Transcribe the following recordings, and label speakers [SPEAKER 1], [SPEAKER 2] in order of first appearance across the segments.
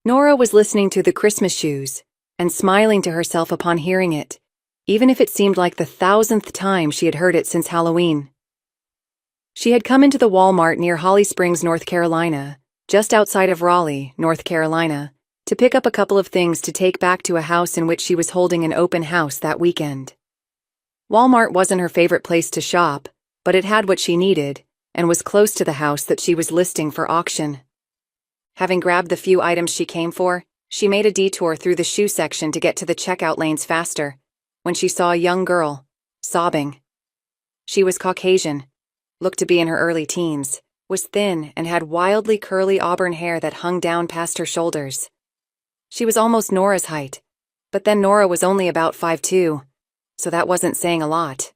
[SPEAKER 1] Nora was listening to the Christmas shoes and smiling to herself upon hearing it, even if it seemed like the 1,000th time she had heard it since Halloween. She had come into the Walmart near Holly Springs, North Carolina, just outside of Raleigh, North Carolina, to pick up a couple of things to take back to a house in which she was holding an open house that weekend. Walmart wasn't her favorite place to shop, but it had what she needed and was close to the house that she was listing for auction. Having grabbed the few items she came for, she made a detour through the shoe section to get to the checkout lanes faster, when she saw a young girl, sobbing. She was Caucasian, looked to be in her early teens, was thin and had wildly curly auburn hair that hung down past her shoulders. She was almost Nora's height, but then Nora was only about 5'2", so that wasn't saying a lot.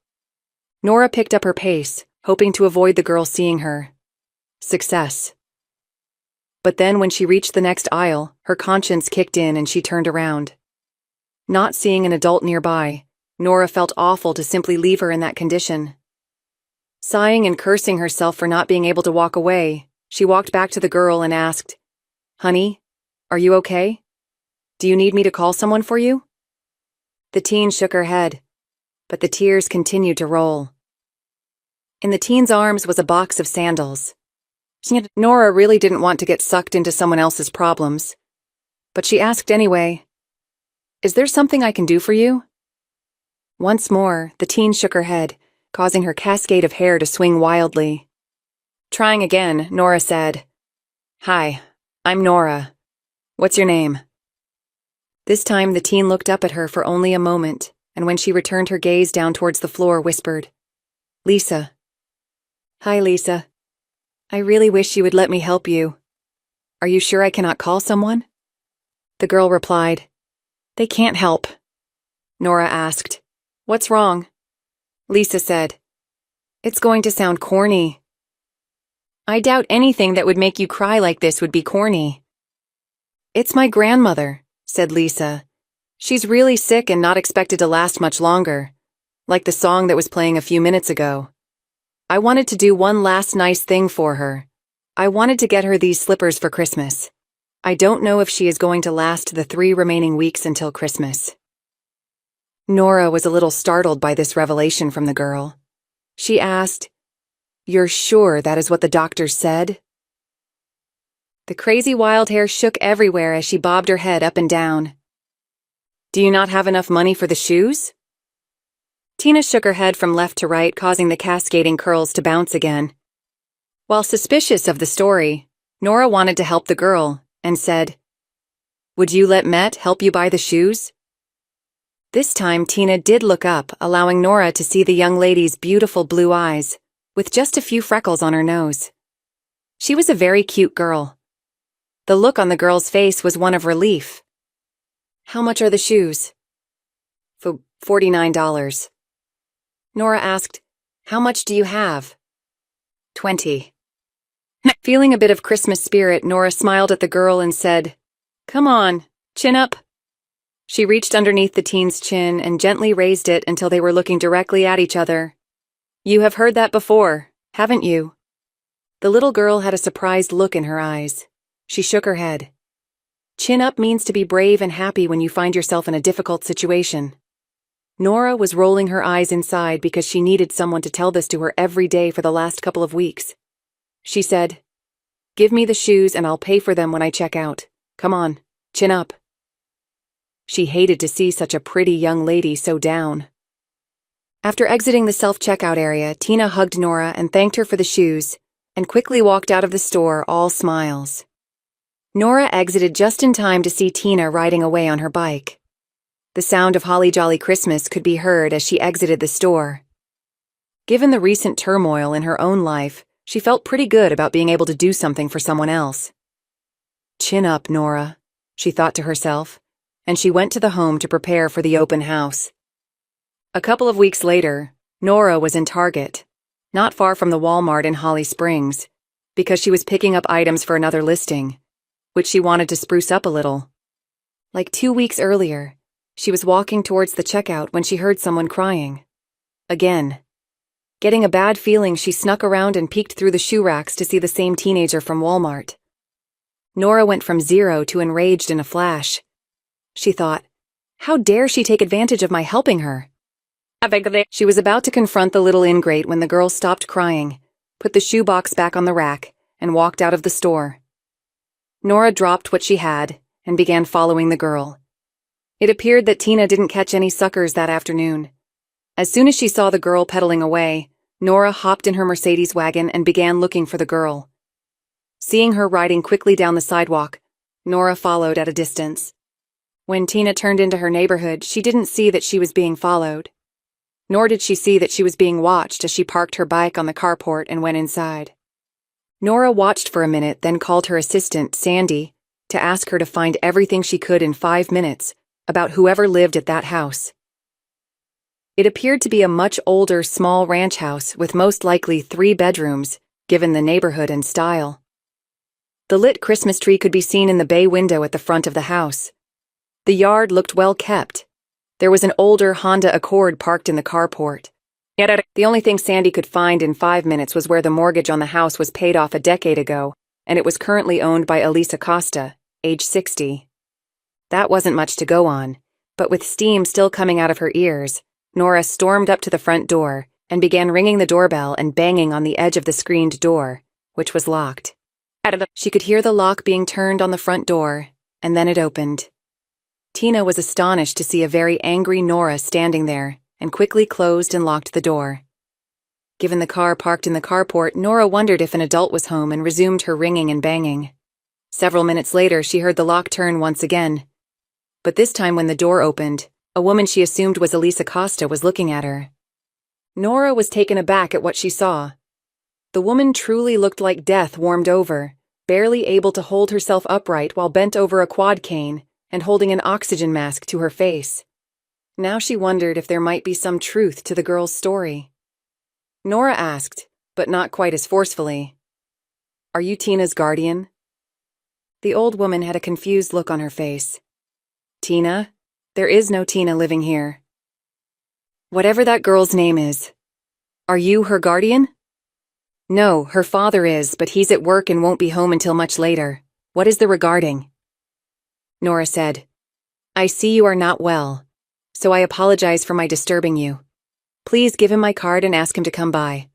[SPEAKER 1] Nora picked up her pace, hoping to avoid the girl seeing her. Success. But then when she reached the next aisle, her conscience kicked in and she turned around. Not seeing an adult nearby, Nora felt awful to simply leave her in that condition. Sighing and cursing herself for not being able to walk away, she walked back to the girl and asked, "Honey, are you okay? Do you need me to call someone for you?" The teen shook her head, but the tears continued to roll. In the teen's arms was a box of sandals. Nora really didn't want to get sucked into someone else's problems, but she asked anyway, "Is there something I can do for you?" Once more, the teen shook her head, causing her cascade of hair to swing wildly. Trying again, Nora said, "Hi, I'm Nora. What's your name?" This time the teen looked up at her for only a moment, and when she returned her gaze down towards the floor, whispered, "Lisa." "Hi, Lisa. I really wish you would let me help you. Are you sure I cannot call someone?" The girl replied, "They can't help." Nora asked, "What's wrong?" Lisa said, "It's going to sound corny." "I doubt anything that would make you cry like this would be corny." "It's my grandmother," said Lisa. "She's really sick and not expected to last much longer, like the song that was playing a few minutes ago. I wanted to do one last nice thing for her. I wanted to get her these slippers for Christmas. I don't know if she is going to last the 3 remaining weeks until Christmas." Nora was a little startled by this revelation from the girl. She asked, "You're sure that is what the doctor said?" The crazy wild hair shook everywhere as she bobbed her head up and down. "Do you not have enough money for the shoes?" Tina shook her head from left to right, causing the cascading curls to bounce again. While suspicious of the story, Nora wanted to help the girl and said, "Would you let Met help you buy the shoes?" This time Tina did look up, allowing Nora to see the young lady's beautiful blue eyes, with just a few freckles on her nose. She was a very cute girl. The look on the girl's face was one of relief. "How much are the shoes?" "For $49. Nora asked, "How much do you have?" "20. Feeling a bit of Christmas spirit, Nora smiled at the girl and said, "Come on, chin up." She reached underneath the teen's chin and gently raised it until they were looking directly at each other. "You have heard that before, haven't you?" The little girl had a surprised look in her eyes. She shook her head. Chin up means to be brave and happy when you find yourself in a difficult situation. Nora was rolling her eyes inside because she needed someone to tell this to her every day for the last couple of weeks. She said, "Give me the shoes and I'll pay for them when I check out. Come on, chin up." She hated to see such a pretty young lady so down. After exiting the self-checkout area, Tina hugged Nora and thanked her for the shoes, and quickly walked out of the store all smiles. Nora exited just in time to see Tina riding away on her bike. The sound of Holly Jolly Christmas could be heard as she exited the store. Given the recent turmoil in her own life, she felt pretty good about being able to do something for someone else. "Chin up, Nora," she thought to herself, and she went to the home to prepare for the open house. A couple of weeks later, Nora was in Target, not far from the Walmart in Holly Springs, because she was picking up items for another listing, which she wanted to spruce up a little. Like 2 weeks earlier, she was walking towards the checkout when she heard someone crying. Again. Getting a bad feeling, she snuck around and peeked through the shoe racks to see the same teenager from Walmart. Nora went from 0 to enraged in a flash. She thought, how dare she take advantage of my helping her? She was about to confront the little ingrate when the girl stopped crying, put the shoebox back on the rack, and walked out of the store. Nora dropped what she had and began following the girl. It appeared that Tina didn't catch any suckers that afternoon. As soon as she saw the girl pedaling away, Nora hopped in her Mercedes wagon and began looking for the girl. Seeing her riding quickly down the sidewalk, Nora followed at a distance. When Tina turned into her neighborhood, she didn't see that she was being followed. Nor did she see that she was being watched as she parked her bike on the carport and went inside. Nora watched for a minute, then called her assistant, Sandy, to ask her to find everything she could in 5 minutes about whoever lived at that house. It appeared to be a much older, small ranch house with most likely 3 bedrooms, given the neighborhood and style. The lit Christmas tree could be seen in the bay window at the front of the house. The yard looked well kept. There was an older Honda Accord parked in the carport. The only thing Sandy could find in 5 minutes was where the mortgage on the house was paid off a decade ago, and it was currently owned by Elisa Costa, age 60. That wasn't much to go on, but with steam still coming out of her ears, Nora stormed up to the front door and began ringing the doorbell and banging on the edge of the screened door, which was locked. She could hear the lock being turned on the front door, and then it opened. Tina was astonished to see a very angry Nora standing there, and quickly closed and locked the door. Given the car parked in the carport, Nora wondered if an adult was home and resumed her ringing and banging. Several minutes later, she heard the lock turn once again. But this time when the door opened, a woman she assumed was Elisa Costa was looking at her. Nora was taken aback at what she saw. The woman truly looked like death warmed over, barely able to hold herself upright while bent over a quad cane and holding an oxygen mask to her face. Now she wondered if there might be some truth to the girl's story. Nora asked, but not quite as forcefully, "Are you Tina's guardian?" The old woman had a confused look on her face. "Tina? There is no Tina living here." "Whatever that girl's name is. Are you her guardian?" "No, her father is, but he's at work and won't be home until much later. What is the regarding?" Nora said, "I see you are not well, so I apologize for my disturbing you. Please give him my card and ask him to come by.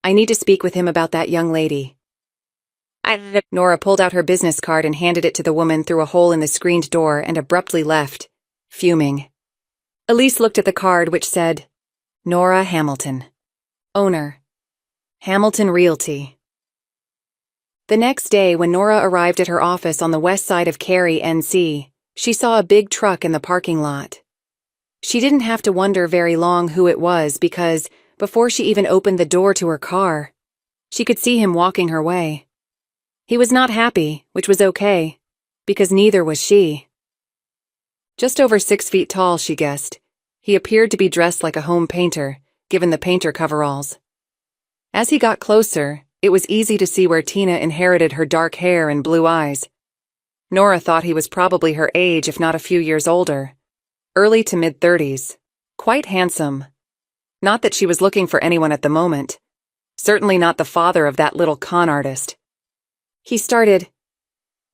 [SPEAKER 1] I need to speak with him about that young lady." Nora pulled out her business card and handed it to the woman through a hole in the screened door and abruptly left, fuming. Elise looked at the card, which said, "Nora Hamilton, owner, Hamilton Realty." The next day, when Nora arrived at her office on the west side of Cary, NC, she saw a big truck in the parking lot. She didn't have to wonder very long who it was because, before she even opened the door to her car, she could see him walking her way. He was not happy, which was okay, because neither was she. Just over 6 feet tall, she guessed. He appeared to be dressed like a home painter, given the painter coveralls. As he got closer, it was easy to see where Tina inherited her dark hair and blue eyes. Nora thought he was probably her age, if not a few years older. Early to mid-30s. Quite handsome. Not that she was looking for anyone at the moment. Certainly not the father of that little con artist. He started,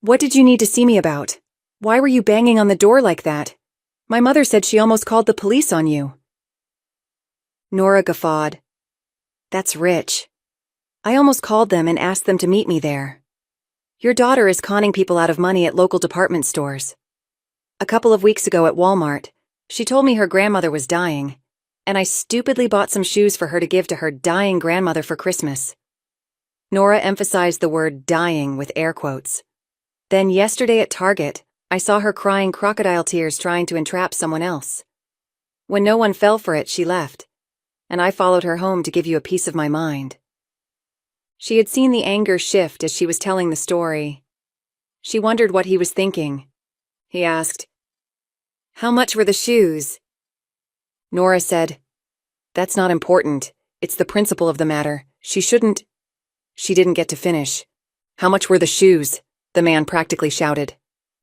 [SPEAKER 1] "What did you need to see me about? Why were you banging on the door like that? My mother said she almost called the police on you." Nora guffawed. "That's rich. I almost called them and asked them to meet me there. Your daughter is conning people out of money at local department stores. A couple of weeks ago at Walmart, she told me her grandmother was dying, and I stupidly bought some shoes for her to give to her dying grandmother for Christmas." Nora emphasized the word dying with air quotes. "Then yesterday at Target, I saw her crying crocodile tears trying to entrap someone else. When no one fell for it, she left, and I followed her home to give you a piece of my mind." She had seen the anger shift as she was telling the story. She wondered what he was thinking. He asked, "How much were the shoes?" Nora said, "That's not important. It's the principle of the matter. She didn't get to finish. "How much were the shoes?" the man practically shouted.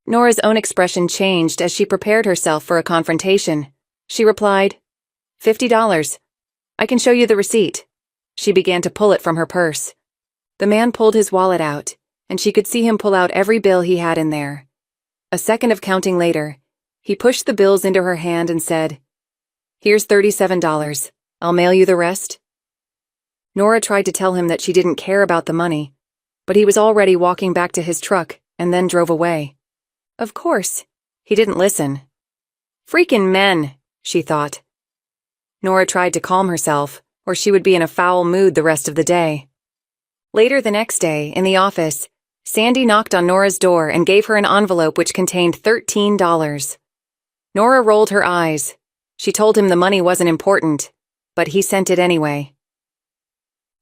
[SPEAKER 1] Nora's own expression changed as she prepared herself for a confrontation. She replied, $50. I can show you the receipt." She began to pull it from her purse. The man pulled his wallet out, and she could see him pull out every bill he had in there. A second of counting later, he pushed the bills into her hand and said, "Here's $37. I'll mail you the rest." Nora tried to tell him that she didn't care about the money, but he was already walking back to his truck and then drove away. Of course, he didn't listen. Freaking men, she thought. Nora tried to calm herself, or she would be in a foul mood the rest of the day. Later the next day, in the office, Sandy knocked on Nora's door and gave her an envelope which contained $13. Nora rolled her eyes. She told him the money wasn't important, but he sent it anyway.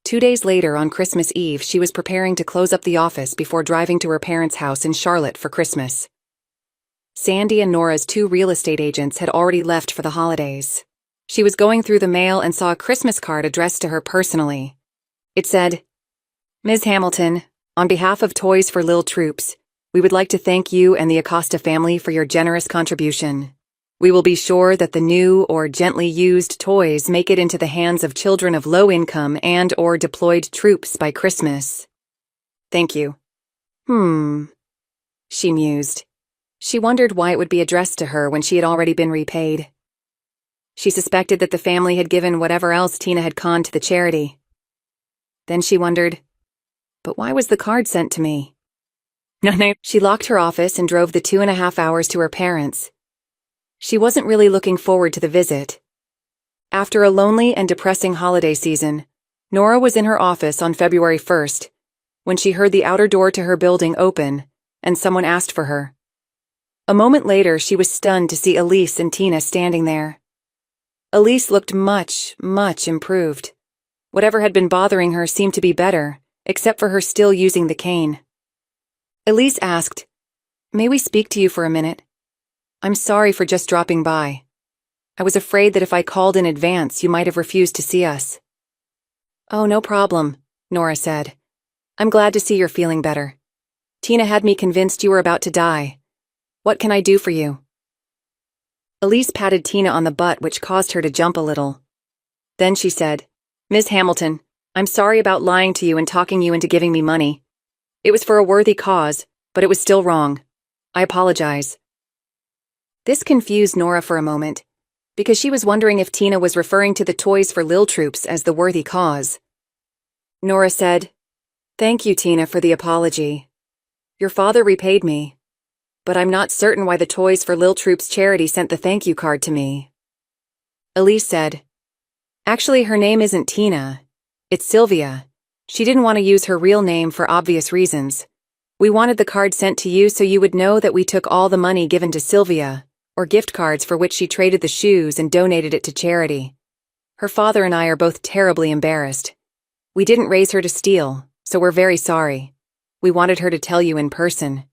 [SPEAKER 1] 2 days later, on Christmas Eve, she was preparing to close up the office before driving to her parents' house in Charlotte for Christmas. Sandy and Nora's 2 real estate agents had already left for the holidays. She was going through the mail and saw a Christmas card addressed to her personally. It said, "Ms. Hamilton, on behalf of Toys for Lil Troops, we would like to thank you and the Acosta family for your generous contribution. We will be sure that the new or gently used toys make it into the hands of children of low income and/or deployed troops by Christmas. Thank you." She mused. She wondered why it would be addressed to her when she had already been repaid. She suspected that the family had given whatever else Tina had conned to the charity. Then she wondered, but why was the card sent to me? She locked her office and drove the 2.5 hours to her parents'. She wasn't really looking forward to the visit. After a lonely and depressing holiday season, Nora was in her office on February 1st, when she heard the outer door to her building open, and someone asked for her. A moment later, she was stunned to see Elise and Tina standing there. Elise looked much improved. Whatever had been bothering her seemed to be better, except for her still using the cane. Elise asked, "May we speak to you for a minute? I'm sorry for just dropping by. I was afraid that if I called in advance, you might have refused to see us." "Oh, no problem," Nora said. "I'm glad to see you're feeling better. Tina had me convinced you were about to die. What can I do for you?" Elise patted Tina on the butt, which caused her to jump a little. Then she said, "Ms. Hamilton, I'm sorry about lying to you and talking you into giving me money. It was for a worthy cause, but it was still wrong. I apologize." This confused Nora for a moment, because she was wondering if Tina was referring to the Toys for Lil Troops as the worthy cause. Nora said, "Thank you, Tina, for the apology. Your father repaid me, but I'm not certain why the Toys for Lil Troops charity sent the thank you card to me." Elise said, "Actually, her name isn't Tina. It's Sylvia. She didn't want to use her real name for obvious reasons. We wanted the card sent to you so you would know that we took all the money given to Sylvia, or gift cards for which she traded the shoes, and donated it to charity. Her father and I are both terribly embarrassed. We didn't raise her to steal, so we're very sorry. We wanted her to tell you in person."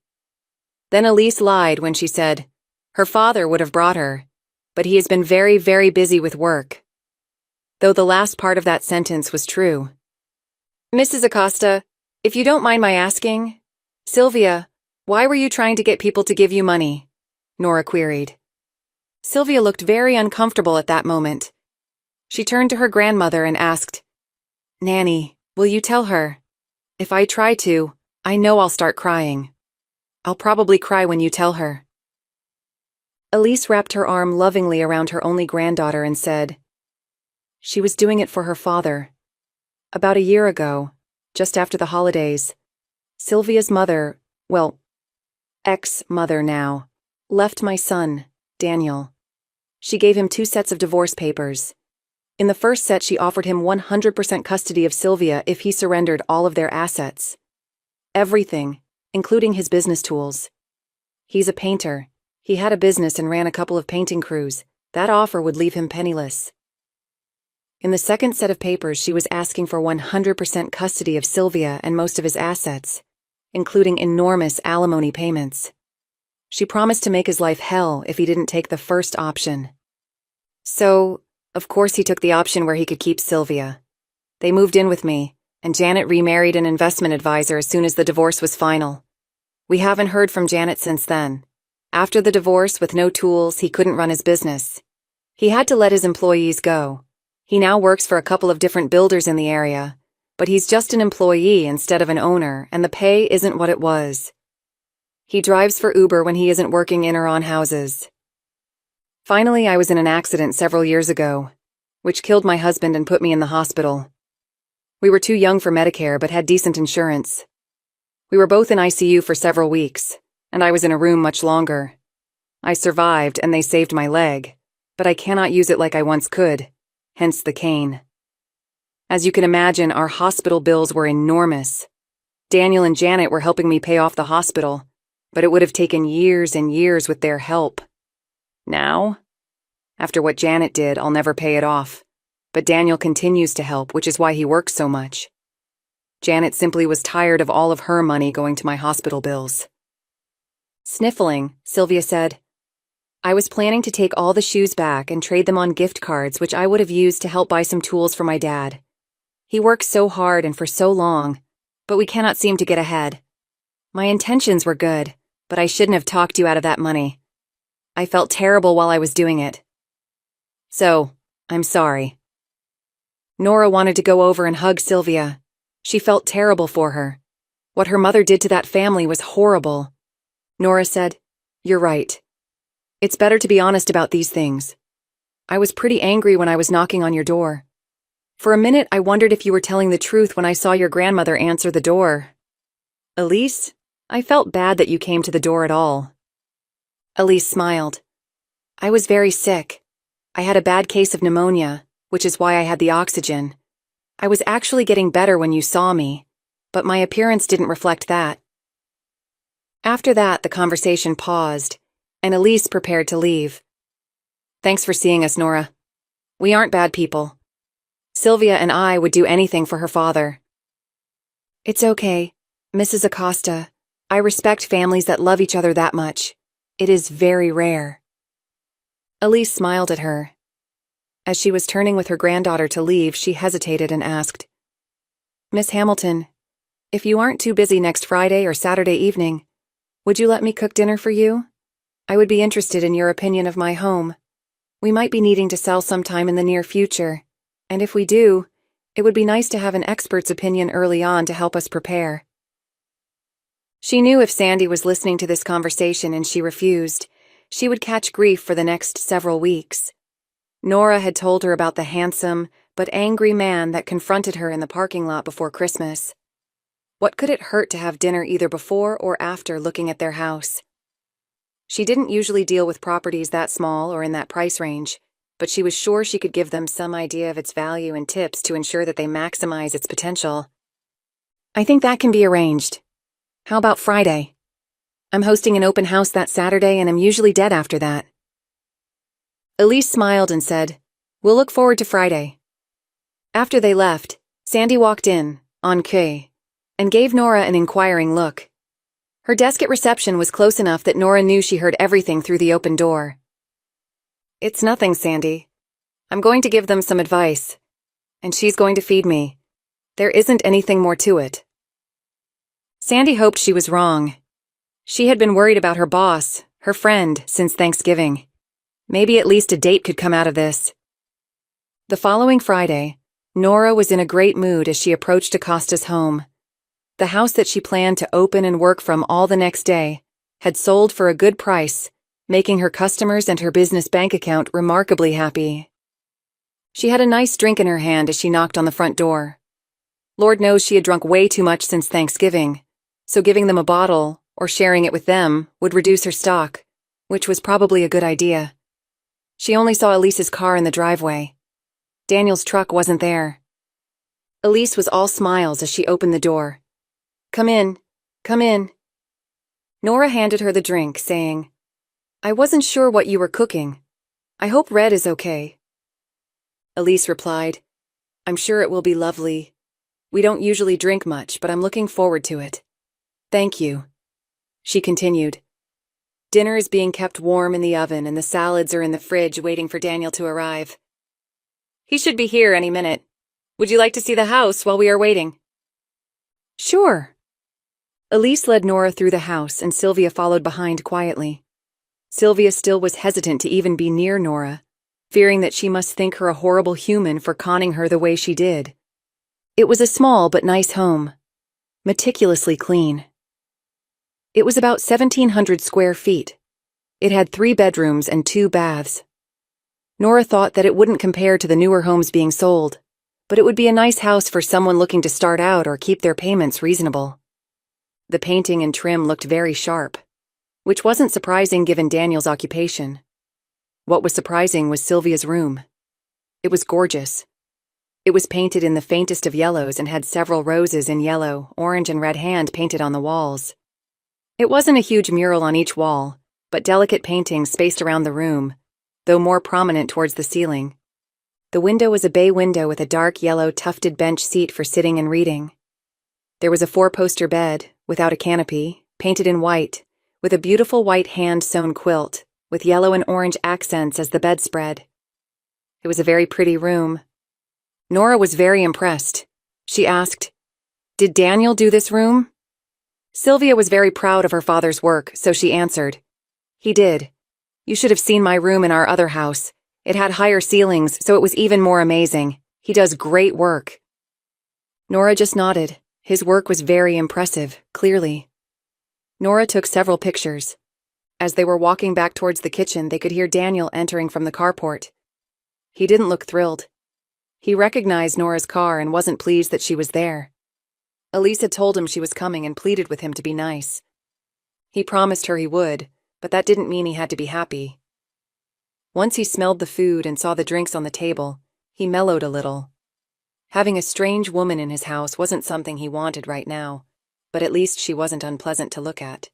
[SPEAKER 1] Then Elise lied when she said, her father would have brought her, but he has been very busy with work. Though the last part of that sentence was true. "Mrs. Acosta, if you don't mind my asking, Sylvia, why were you trying to get people to give you money?" Nora queried. Sylvia looked very uncomfortable at that moment. She turned to her grandmother and asked, "Nanny, will you tell her? If I try to, I know I'll start crying. I'll probably cry when you tell her." Elise wrapped her arm lovingly around her only granddaughter and said, "She was doing it for her father. About a year ago, just after the holidays, Sylvia's mother, well, ex-mother now, left my son, Daniel. She gave him 2 sets of divorce papers. In the first set, she offered him 100% custody of Sylvia if he surrendered all of their assets. Everything, including his business tools. He's a painter. He had a business and ran a couple of painting crews. That offer would leave him penniless. In the second set of papers, she was asking for 100% custody of Sylvia and most of his assets, including enormous alimony payments. She promised to make his life hell if he didn't take the first option. So, of course, he took the option where he could keep Sylvia. They moved in with me, and Janet remarried an investment advisor as soon as the divorce was final. We haven't heard from Janet since then. After the divorce, with no tools, he couldn't run his business. He had to let his employees go. He now works for a couple of different builders in the area, but he's just an employee instead of an owner, and the pay isn't what it was. He drives for Uber when he isn't working in or on houses. Finally, I was in an accident several years ago, which killed my husband and put me in the hospital. We were too young for Medicare but had decent insurance. We were both in ICU for several weeks, and I was in a room much longer. I survived and they saved my leg, but I cannot use it like I once could, hence the cane. As you can imagine, our hospital bills were enormous. Daniel and Janet were helping me pay off the hospital, but it would have taken years and years with their help. Now, after what Janet did, I'll never pay it off, but Daniel continues to help, which is why he works so much. Janet simply was tired of all of her money going to my hospital bills. Sniffling, Sylvia said, I was planning to take all the shoes back and trade them on gift cards, which I would have used to help buy some tools for my dad. He works so hard and for so long, but we cannot seem to get ahead. My intentions were good, but I shouldn't have talked you out of that money. I felt terrible while I was doing it. So, I'm sorry. Nora wanted to go over and hug Sylvia. She felt terrible for her. What her mother did to that family was horrible. Nora said, You're right. It's better to be honest about these things. I was pretty angry when I was knocking on your door. For a minute, I wondered if you were telling the truth when I saw your grandmother answer the door. Elise, I felt bad that you came to the door at all. Elise smiled. I was very sick. I had a bad case of pneumonia, which is why I had the oxygen. I was actually getting better when you saw me, but my appearance didn't reflect that. After that, the conversation paused, and Elise prepared to leave. Thanks for seeing us, Nora. We aren't bad people. Sylvia and I would do anything for her father. It's okay, Mrs. Acosta. I respect families that love each other that much. It is very rare. Elise smiled at her. As she was turning with her granddaughter to leave, she hesitated and asked, Miss Hamilton, if you aren't too busy next Friday or Saturday evening, would you let me cook dinner for you? I would be interested in your opinion of my home. We might be needing to sell sometime in the near future, and if we do, it would be nice to have an expert's opinion early on to help us prepare. She knew if Sandy was listening to this conversation and she refused, she would catch grief for the next several weeks. Nora had told her about the handsome but angry man that confronted her in the parking lot before Christmas. What could it hurt to have dinner either before or after looking at their house? She didn't usually deal with properties that small or in that price range, but she was sure she could give them some idea of its value and tips to ensure that they maximize its potential. I think that can be arranged. How about Friday? I'm hosting an open house that Saturday and I'm usually dead after that. Elise smiled and said, We'll look forward to Friday. After they left, Sandy walked in, en queue, and gave Nora an inquiring look. Her desk at reception was close enough that Nora knew she heard everything through the open door. It's nothing, Sandy. I'm going to give them some advice, and she's going to feed me. There isn't anything more to it. Sandy hoped she was wrong. She had been worried about her boss, her friend, since Thanksgiving. Maybe at least a date could come out of this. The following Friday, Nora was in a great mood as she approached Acosta's home. The house that she planned to open and work from all the next day had sold for a good price, making her customers and her business bank account remarkably happy. She had a nice drink in her hand as she knocked on the front door. Lord knows she had drunk way too much since Thanksgiving, so giving them a bottle or sharing it with them would reduce her stock, which was probably a good idea. She only saw Elise's car in the driveway. Daniel's truck wasn't there. Elise was all smiles as she opened the door. Come in, come in. Nora handed her the drink, saying, I wasn't sure what you were cooking. I hope red is okay. Elise replied, I'm sure it will be lovely. We don't usually drink much, but I'm looking forward to it. Thank you. She continued, Dinner is being kept warm in the oven and the salads are in the fridge waiting for Daniel to arrive. He should be here any minute. Would you like to see the house while we are waiting? Sure. Elise led Nora through the house and Sylvia followed behind quietly. Sylvia still was hesitant to even be near Nora, fearing that she must think her a horrible human for conning her the way she did. It was a small but nice home, meticulously clean. It was about 1,700 square feet. It had 3 bedrooms and 2 baths. Nora thought that it wouldn't compare to the newer homes being sold, but it would be a nice house for someone looking to start out or keep their payments reasonable. The painting and trim looked very sharp, which wasn't surprising given Daniel's occupation. What was surprising was Sylvia's room. It was gorgeous. It was painted in the faintest of yellows and had several roses in yellow, orange, and red hand painted on the walls. It wasn't a huge mural on each wall, but delicate paintings spaced around the room, though more prominent towards the ceiling. The window was a bay window with a dark yellow tufted bench seat for sitting and reading. There was a 4-poster bed, without a canopy, painted in white, with a beautiful white hand-sewn quilt, with yellow and orange accents as the bedspread. It was a very pretty room. Nora was very impressed. She asked, "Did Daniel do this room?" Sylvia was very proud of her father's work, so she answered, "He did. You should have seen my room in our other house. It had higher ceilings, so it was even more amazing. He does great work." Nora just nodded. His work was very impressive, clearly. Nora took several pictures. As they were walking back towards the kitchen, they could hear Daniel entering from the carport. He didn't look thrilled. He recognized Nora's car and wasn't pleased that she was there. Elise had told him she was coming and pleaded with him to be nice. He promised her he would, but that didn't mean he had to be happy. Once he smelled the food and saw the drinks on the table, he mellowed a little. Having a strange woman in his house wasn't something he wanted right now, but at least she wasn't unpleasant to look at.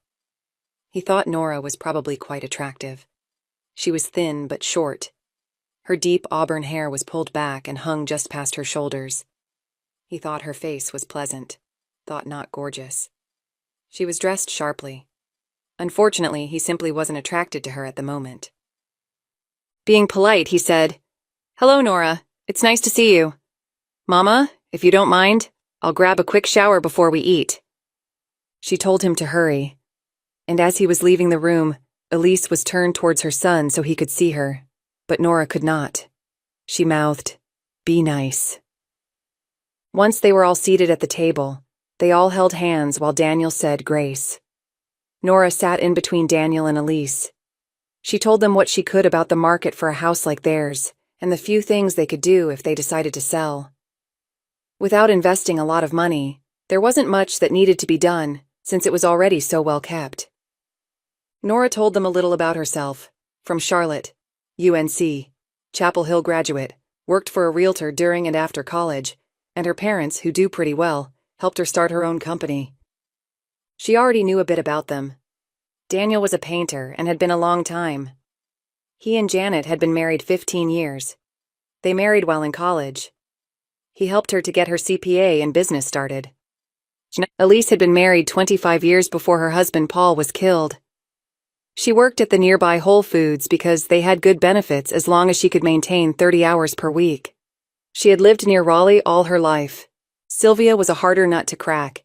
[SPEAKER 1] He thought Nora was probably quite attractive. She was thin but short. Her deep auburn hair was pulled back and hung just past her shoulders. He thought her face was pleasant, thought not gorgeous. She was dressed sharply. Unfortunately, he simply wasn't attracted to her at the moment. Being polite, he said, "Hello, Nora. It's nice to see you. Mama, if you don't mind, I'll grab a quick shower before we eat." She told him to hurry, and as he was leaving the room, Elise was turned towards her son so he could see her, but Nora could not. She mouthed, "Be nice." Once they were all seated at the table, they all held hands while Daniel said grace. Nora sat in between Daniel and Elise. She told them what she could about the market for a house like theirs, and the few things they could do if they decided to sell. Without investing a lot of money, there wasn't much that needed to be done, since it was already so well kept. Nora told them a little about herself. From Charlotte, UNC, Chapel Hill graduate, worked for a realtor during and after college, and her parents, who do pretty well, helped her start her own company. She already knew a bit about them. Daniel was a painter and had been a long time. He and Janet had been married 15 years. They married while in college. He helped her to get her CPA and business started. Elise had been married 25 years before her husband Paul was killed. She worked at the nearby Whole Foods because they had good benefits as long as she could maintain 30 hours per week. She had lived near Raleigh all her life. Sylvia was a harder nut to crack.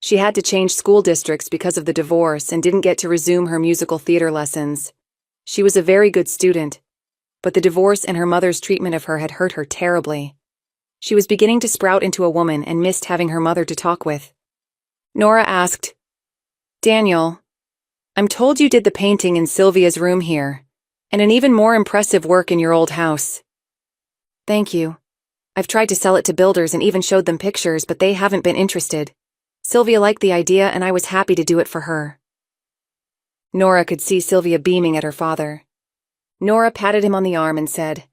[SPEAKER 1] She had to change school districts because of the divorce and didn't get to resume her musical theater lessons. She was a very good student, but the divorce and her mother's treatment of her had hurt her terribly. She was beginning to sprout into a woman and missed having her mother to talk with. Nora asked, "Daniel, I'm told you did the painting in Sylvia's room here, and an even more impressive work in your old house." "Thank you. I've tried to sell it to builders and even showed them pictures, but they haven't been interested. Sylvia liked the idea and I was happy to do it for her." Nora could see Sylvia beaming at her father. Nora patted him on the arm and said,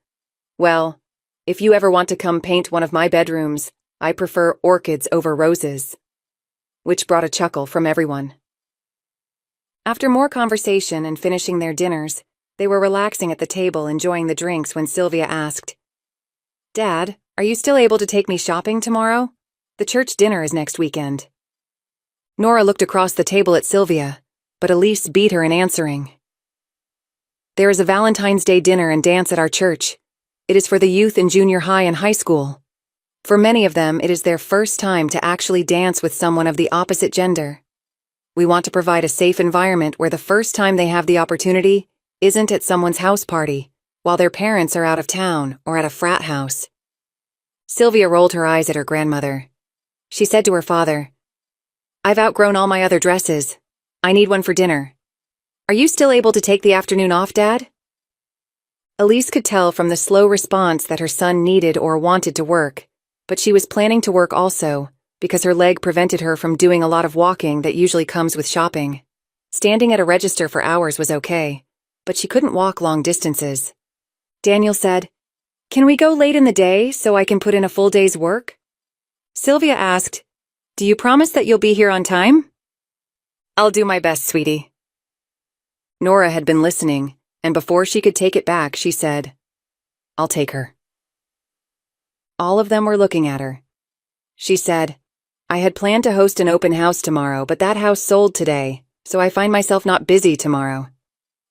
[SPEAKER 1] "Well, if you ever want to come paint one of my bedrooms, I prefer orchids over roses." Which brought a chuckle from everyone. After more conversation and finishing their dinners, they were relaxing at the table enjoying the drinks when Sylvia asked, "Dad, are you still able to take me shopping tomorrow? The church dinner is next weekend." Nora looked across the table at Sylvia, but Elise beat her in answering. "There is a Valentine's Day dinner and dance at our church. It is for the youth in junior high and high school. For many of them, it is their first time to actually dance with someone of the opposite gender. We want to provide a safe environment where the first time they have the opportunity isn't at someone's house party, while their parents are out of town or at a frat house. Sylvia rolled her eyes at her grandmother. She said to her father, "I've outgrown all my other dresses. I need one for dinner. Are you still able to take the afternoon off, Dad?" Elise could tell from the slow response that her son needed or wanted to work, but she was planning to work also, because her leg prevented her from doing a lot of walking that usually comes with shopping. Standing at a register for hours was okay, but she couldn't walk long distances. Daniel said, "Can we go late in the day so I can put in a full day's work?" Sylvia asked, "Do you promise that you'll be here on time?" "I'll do my best, sweetie." Nora had been listening, and before she could take it back, she said, "I'll take her." All of them were looking at her. She said, "I had planned to host an open house tomorrow, but that house sold today, so I find myself not busy tomorrow.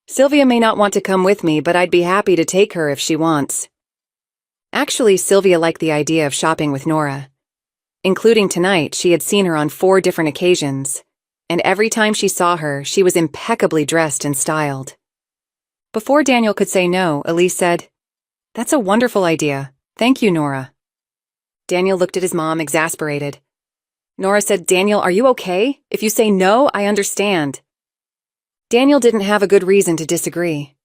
[SPEAKER 1] Sylvia may not want to come with me, but I'd be happy to take her if she wants." Actually, Sylvia liked the idea of shopping with Nora. Including tonight, she had seen her on 4 different occasions, and every time she saw her, she was impeccably dressed and styled. Before Daniel could say no, Elise said, "That's a wonderful idea. Thank you, Nora." Daniel looked at his mom, exasperated. Nora said, "Daniel, are you okay? If you say no, I understand." Daniel didn't have a good reason to disagree.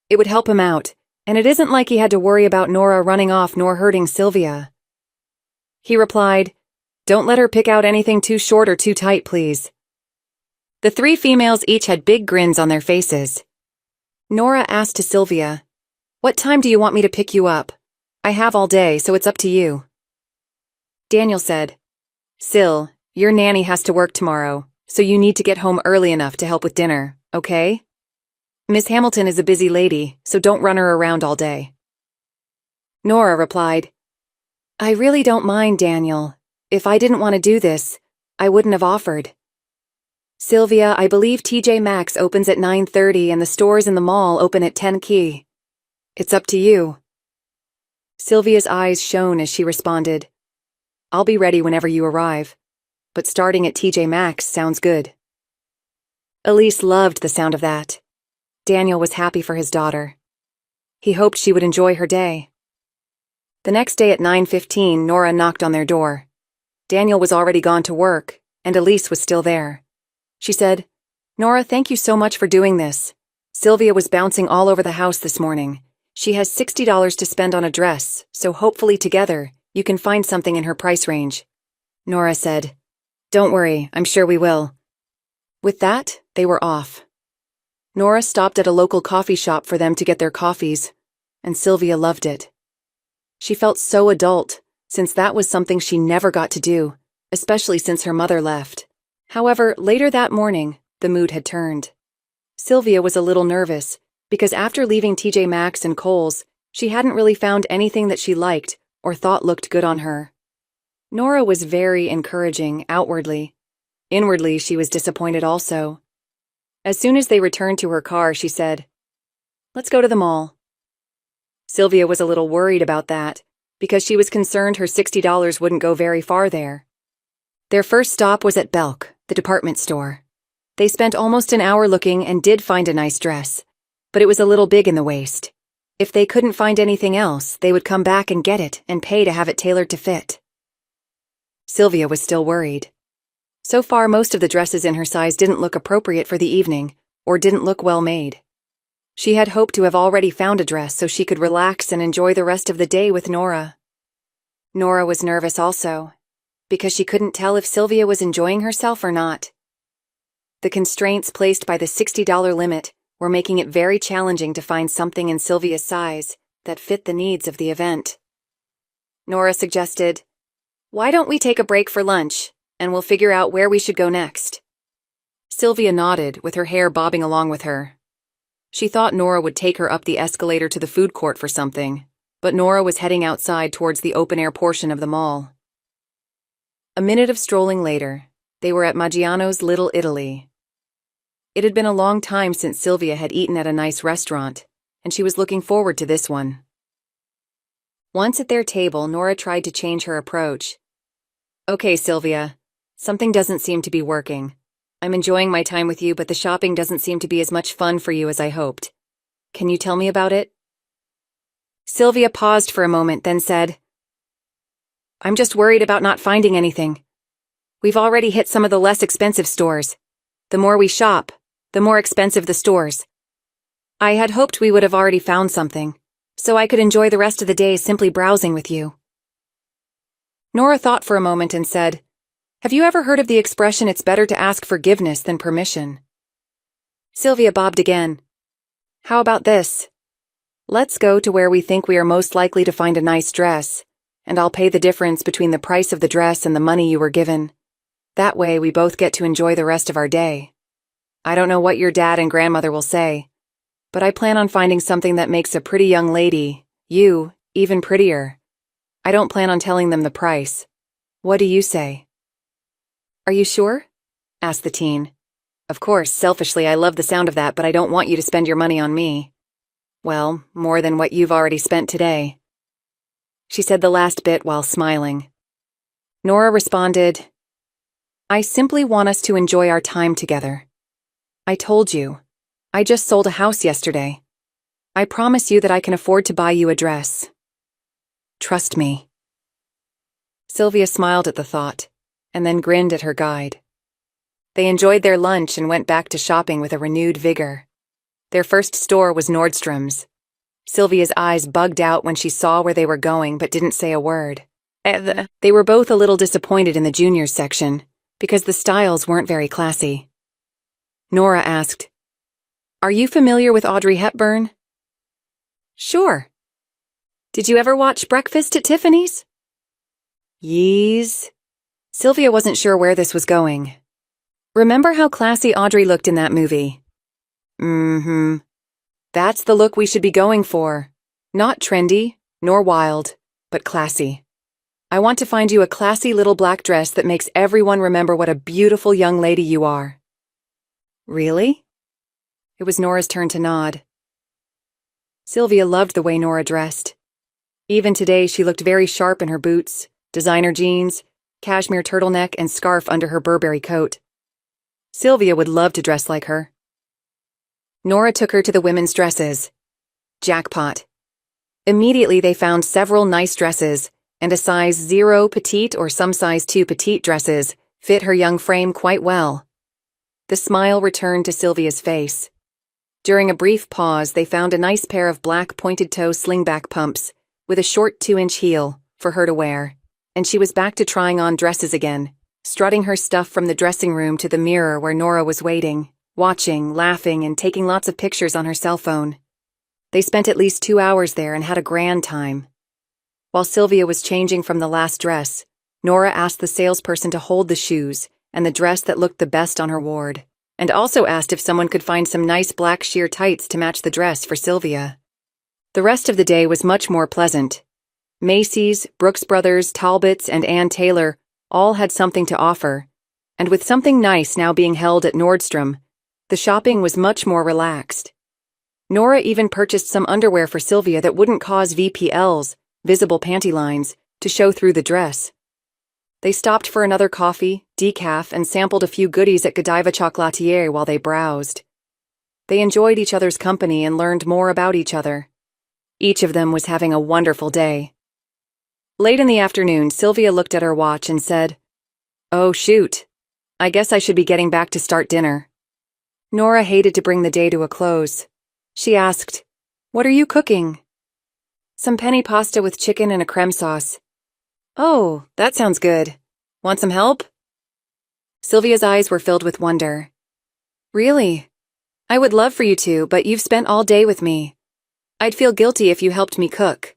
[SPEAKER 1] It would help him out, and it isn't like he had to worry about Nora running off nor hurting Sylvia. He replied, "Don't let her pick out anything too short or too tight, please." The 3 females each had big grins on their faces. Nora asked to Sylvia, "What time do you want me to pick you up? I have all day, so it's up to you." Daniel said, "Syl, your nanny has to work tomorrow, so you need to get home early enough to help with dinner, okay? Miss Hamilton is a busy lady, so don't run her around all day." Nora replied, "I really don't mind, Daniel. If I didn't want to do this, I wouldn't have offered. Sylvia, I believe TJ Maxx opens at 9:30 and the stores in the mall open at 10 key. It's up to you." Sylvia's eyes shone as she responded, "I'll be ready whenever you arrive, but starting at TJ Maxx sounds good." Elise loved the sound of that. Daniel was happy for his daughter. He hoped she would enjoy her day. The next day at 9:15, Nora knocked on their door. Daniel was already gone to work, and Elise was still there. She said, "Nora, thank you so much for doing this. Sylvia was bouncing all over the house this morning. She has $60 to spend on a dress, so hopefully together, you can find something in her price range." Nora said, "Don't worry, I'm sure we will." With that, they were off. Nora stopped at a local coffee shop for them to get their coffees, and Sylvia loved it. She felt so adult, since that was something she never got to do, especially since her mother left. However, later that morning, the mood had turned. Sylvia was a little nervous, because after leaving TJ Maxx and Kohl's, she hadn't really found anything that she liked or thought looked good on her. Nora was very encouraging outwardly. Inwardly, she was disappointed also. As soon as they returned to her car, she said, "Let's go to the mall." Sylvia was a little worried about that, because she was concerned her $60 wouldn't go very far there. Their first stop was at Belk, the department store. They spent almost an hour looking and did find a nice dress, but it was a little big in the waist. If they couldn't find anything else, they would come back and get it and pay to have it tailored to fit. Sylvia was still worried. So far, most of the dresses in her size didn't look appropriate for the evening, or didn't look well made. She had hoped to have already found a dress so she could relax and enjoy the rest of the day with Nora. Nora was nervous also, because she couldn't tell if Sylvia was enjoying herself or not. The constraints placed by the $60 limit were making it very challenging to find something in Sylvia's size that fit the needs of the event. Nora suggested, "Why don't we take a break for lunch, and we'll figure out where we should go next?" Sylvia nodded, with her hair bobbing along with her. She thought Nora would take her up the escalator to the food court for something, but Nora was heading outside towards the open-air portion of the mall. A minute of strolling later, they were at Maggiano's Little Italy. It had been a long time since Sylvia had eaten at a nice restaurant, and she was looking forward to this one. Once at their table, Nora tried to change her approach. "Okay, Sylvia, something doesn't seem to be working. I'm enjoying my time with you, but the shopping doesn't seem to be as much fun for you as I hoped. Can you tell me about it?" Sylvia paused for a moment, then said, I'm just worried about not finding anything. We've already hit some of the less expensive stores. The more we shop, the more expensive the stores. I had hoped we would have already found something, so I could enjoy the rest of the day simply browsing with you. Nora thought for a moment and said, "Have you ever heard of the expression, it's better to ask forgiveness than permission?" Sylvia bobbed again. "How about this? Let's go to where we think we are most likely to find a nice dress, and I'll pay the difference between the price of the dress and the money you were given. That way we both get to enjoy the rest of our day. I don't know what your dad and grandmother will say, but I plan on finding something that makes a pretty young lady, you, even prettier. I don't plan on telling them the price. What do you say?" "Are you sure?" asked the teen. "Of course, selfishly I love the sound of that, but I don't want you to spend your money on me. Well, more than what you've already spent today." She said the last bit while smiling. Nora responded, "I simply want us to enjoy our time together. I told you, I just sold a house yesterday. I promise you that I can afford to buy you a dress. Trust me." Sylvia smiled at the thought, and then grinned at her guide. They enjoyed their lunch and went back to shopping with a renewed vigor. Their first store was Nordstrom's. Sylvia's eyes bugged out when she saw where they were going but didn't say a word. They were both a little disappointed in the juniors section, because the styles weren't very classy. Nora asked, "Are you familiar with Audrey Hepburn?" "Sure." "Did you ever watch Breakfast at Tiffany's?" "Yees." Sylvia wasn't sure where this was going. "Remember how classy Audrey looked in that movie?" "Mm-hmm. That's the look we should be going for. Not trendy, nor wild, but classy. I want to find you a classy little black dress that makes everyone remember what a beautiful young lady you are." "Really?" It was Nora's turn to nod. Sylvia loved the way Nora dressed. Even today she looked very sharp in her boots, designer jeans, cashmere turtleneck, and scarf under her Burberry coat. Sylvia would love to dress like her. Nora took her to the women's dresses. Jackpot. Immediately they found several nice dresses, and a size 0 petite or some size 2 petite dresses fit her young frame quite well. The smile returned to Sylvia's face. During a brief pause, they found a nice pair of black pointed-toe slingback pumps with a short 2-inch heel for her to wear, and she was back to trying on dresses again, strutting her stuff from the dressing room to the mirror where Nora was waiting, watching, laughing, and taking lots of pictures on her cell phone. They spent at least 2 hours there and had a grand time. While Sylvia was changing from the last dress, Nora asked the salesperson to hold the shoes and the dress that looked the best on her ward, and also asked if someone could find some nice black sheer tights to match the dress for Sylvia. The rest of the day was much more pleasant. Macy's, Brooks Brothers, Talbot's, and Ann Taylor all had something to offer, and with something nice now being held at Nordstrom, the shopping was much more relaxed. Nora even purchased some underwear for Sylvia that wouldn't cause VPLs, visible panty lines, to show through the dress. They stopped for another coffee, decaf, and sampled a few goodies at Godiva Chocolatier while they browsed. They enjoyed each other's company and learned more about each other. Each of them was having a wonderful day. Late in the afternoon, Sylvia looked at her watch and said, "Oh, shoot. I guess I should be getting back to start dinner." Nora hated to bring the day to a close. She asked, "What are you cooking?" "Some penne pasta with chicken and a creme sauce." "Oh, that sounds good. Want some help?" Sylvia's eyes were filled with wonder. "Really? I would love for you to, but you've spent all day with me. I'd feel guilty if you helped me cook."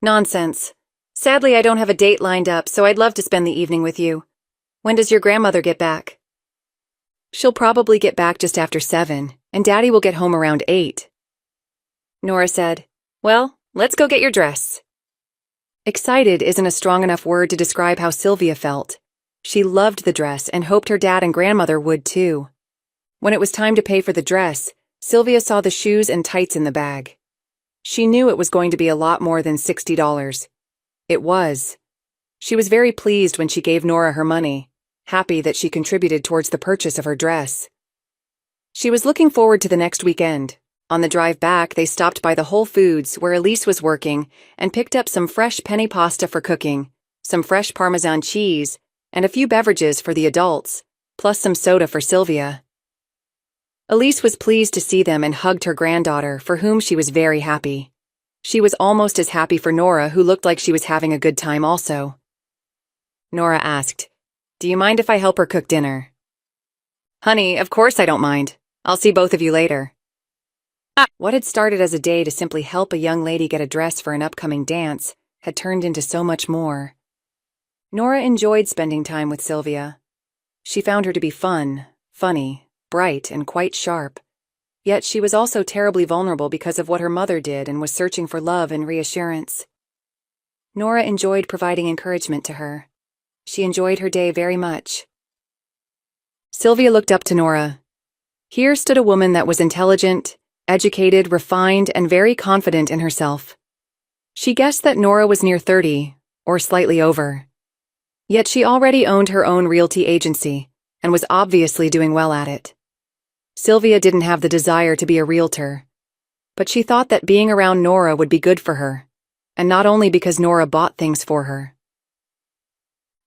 [SPEAKER 1] "Nonsense. Sadly, I don't have a date lined up, so I'd love to spend the evening with you. When does your grandmother get back?" "She'll probably get back just after 7, and Daddy will get home around 8. Nora said, "Well, let's go get your dress." Excited isn't a strong enough word to describe how Sylvia felt. She loved the dress and hoped her dad and grandmother would too. When it was time to pay for the dress, Sylvia saw the shoes and tights in the bag. She knew it was going to be a lot more than $60. It was. She was very pleased when she gave Nora her money, happy that she contributed towards the purchase of her dress. She was looking forward to the next weekend. On the drive back, they stopped by the Whole Foods, where Elise was working, and picked up some fresh penne pasta for cooking, some fresh Parmesan cheese, and a few beverages for the adults, plus some soda for Sylvia. Elise was pleased to see them and hugged her granddaughter, for whom she was very happy. She was almost as happy for Nora, who looked like she was having a good time also. Nora asked, "Do you mind if I help her cook dinner?" "Honey, of course I don't mind. I'll see both of you later." What had started as a day to simply help a young lady get a dress for an upcoming dance had turned into so much more. Nora enjoyed spending time with Sylvia. She found her to be fun, funny, bright, and quite sharp. Yet she was also terribly vulnerable because of what her mother did and was searching for love and reassurance. Nora enjoyed providing encouragement to her. She enjoyed her day very much. Sylvia looked up to Nora. Here stood a woman that was intelligent, educated, refined, and very confident in herself. She guessed that Nora was near 30, or slightly over. Yet she already owned her own realty agency, and was obviously doing well at it. Sylvia didn't have the desire to be a realtor, but she thought that being around Nora would be good for her, and not only because Nora bought things for her.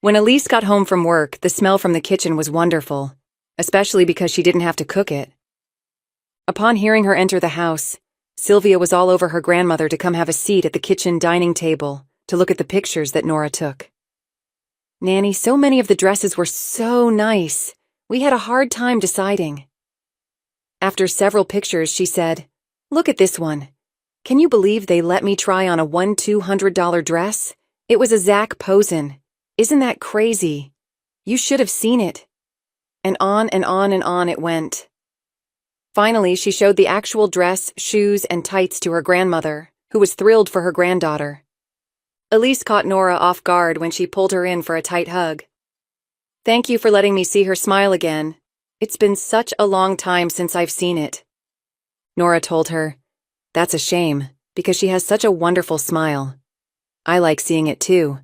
[SPEAKER 1] When Elise got home from work, the smell from the kitchen was wonderful, especially because she didn't have to cook it. Upon hearing her enter the house, Sylvia was all over her grandmother to come have a seat at the kitchen dining table to look at the pictures that Nora took. "Nanny, so many of the dresses were so nice. We had a hard time deciding." After several pictures, she said, "Look at this one. Can you believe they let me try on a $200 dress? It was a Zac Posen. Isn't that crazy? You should have seen it." And on and on and on it went. Finally, she showed the actual dress, shoes, and tights to her grandmother, who was thrilled for her granddaughter. Elise caught Nora off guard when she pulled her in for a tight hug. "Thank you for letting me see her smile again. It's been such a long time since I've seen it." Nora told her, "That's a shame, because she has such a wonderful smile. I like seeing it too."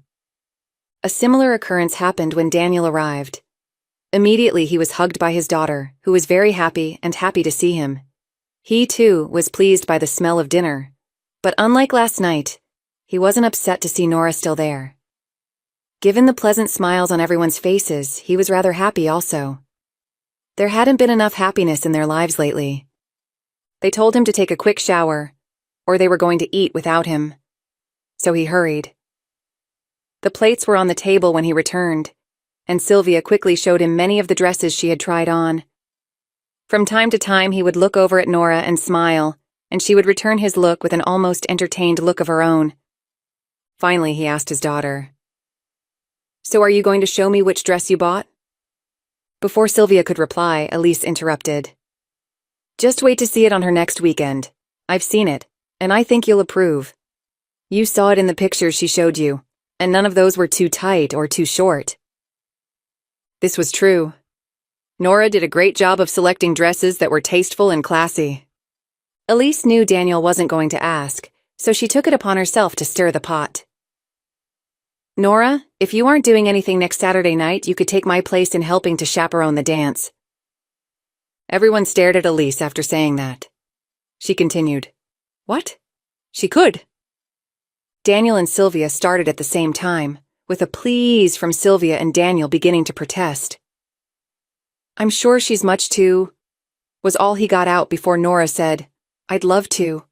[SPEAKER 1] A similar occurrence happened when Daniel arrived. Immediately he was hugged by his daughter, who was very happy to see him. He, too, was pleased by the smell of dinner, but unlike last night, he wasn't upset to see Nora still there. Given the pleasant smiles on everyone's faces, he was rather happy also. There hadn't been enough happiness in their lives lately. They told him to take a quick shower, or they were going to eat without him. So he hurried. The plates were on the table when he returned, and Sylvia quickly showed him many of the dresses she had tried on. From time to time he would look over at Nora and smile, and she would return his look with an almost entertained look of her own. Finally he asked his daughter, "So are you going to show me which dress you bought?" Before Sylvia could reply, Elise interrupted. "Just wait to see it on her next weekend. I've seen it, and I think you'll approve. You saw it in the pictures she showed you, and none of those were too tight or too short." This was true. Nora did a great job of selecting dresses that were tasteful and classy. Elise knew Daniel wasn't going to ask, so she took it upon herself to stir the pot. "Nora, if you aren't doing anything next Saturday night, you could take my place in helping to chaperone the dance." Everyone stared at Elise after saying that. She continued, "What? She could." Daniel and Sylvia started at the same time, with a please from Sylvia and Daniel beginning to protest. "I'm sure she's much too," was all he got out before Nora said, "I'd love to,"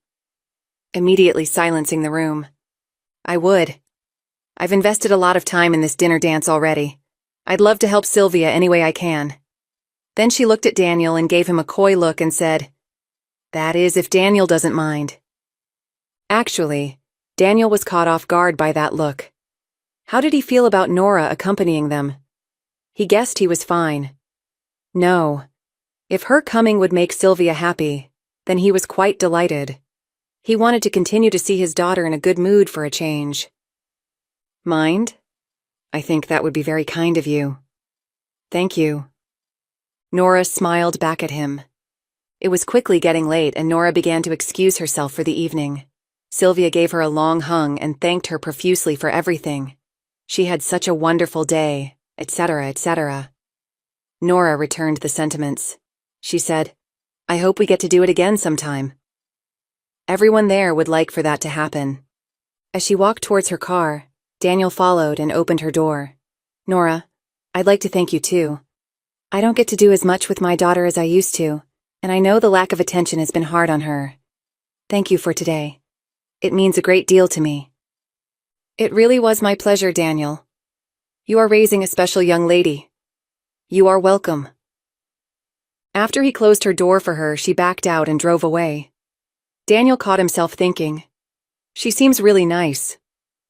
[SPEAKER 1] immediately silencing the room. "I would. I've invested a lot of time in this dinner dance already. I'd love to help Sylvia any way I can." Then she looked at Daniel and gave him a coy look and said, "That is, if Daniel doesn't mind." Actually, Daniel was caught off guard by that look. How did he feel about Nora accompanying them? He guessed he was fine. No. If her coming would make Sylvia happy, then he was quite delighted. He wanted to continue to see his daughter in a good mood for a change. "Mind? I think that would be very kind of you." "Thank you." Nora smiled back at him. It was quickly getting late and Nora began to excuse herself for the evening. Sylvia gave her a long hug and thanked her profusely for everything. She had such a wonderful day, etc., etc. Nora returned the sentiments. She said, "I hope we get to do it again sometime." Everyone there would like for that to happen. As she walked towards her car, Daniel followed and opened her door. "Nora, I'd like to thank you too. I don't get to do as much with my daughter as I used to, and I know the lack of attention has been hard on her. Thank you for today. It means a great deal to me." "It really was my pleasure, Daniel. You are raising a special young lady. You are welcome." After he closed her door for her, she backed out and drove away. Daniel caught himself thinking, "She seems really nice.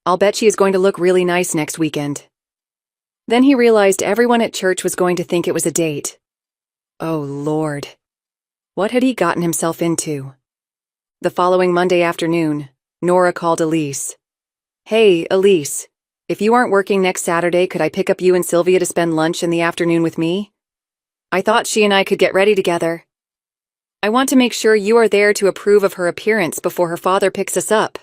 [SPEAKER 1] I'll bet she is going to look really nice next weekend." Then he realized everyone at church was going to think it was a date. Oh, Lord. What had he gotten himself into? The following Monday afternoon, Nora called Elise. "Hey, Elise, if you aren't working next Saturday, could I pick up you and Sylvia to spend lunch in the afternoon with me? I thought she and I could get ready together. I want to make sure you are there to approve of her appearance before her father picks us up."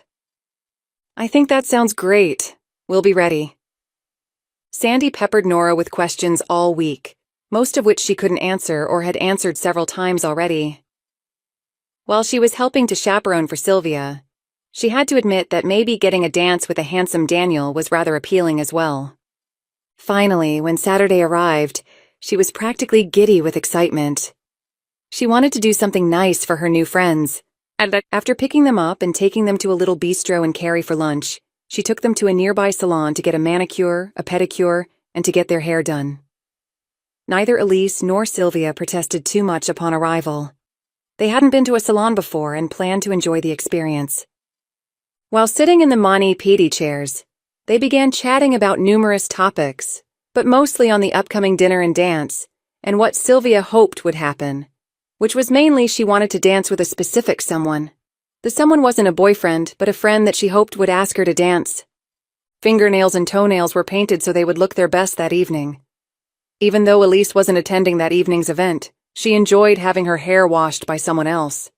[SPEAKER 1] "I think that sounds great. We'll be ready." Sandy peppered Nora with questions all week, most of which she couldn't answer or had answered several times already. While she was helping to chaperone for Sylvia, she had to admit that maybe getting a dance with a handsome Daniel was rather appealing as well. Finally, when Saturday arrived, she was practically giddy with excitement. She wanted to do something nice for her new friends, and after picking them up and taking them to a little bistro in Cary for lunch, she took them to a nearby salon to get a manicure, a pedicure, and to get their hair done. Neither Elise nor Sylvia protested too much upon arrival. They hadn't been to a salon before and planned to enjoy the experience. While sitting in the Mani Pedi chairs, they began chatting about numerous topics, but mostly on the upcoming dinner and dance, and what Sylvia hoped would happen, which was mainly she wanted to dance with a specific someone. The someone wasn't a boyfriend, but a friend that she hoped would ask her to dance. Fingernails and toenails were painted so they would look their best that evening. Even though Elise wasn't attending that evening's event, she enjoyed having her hair washed by someone else.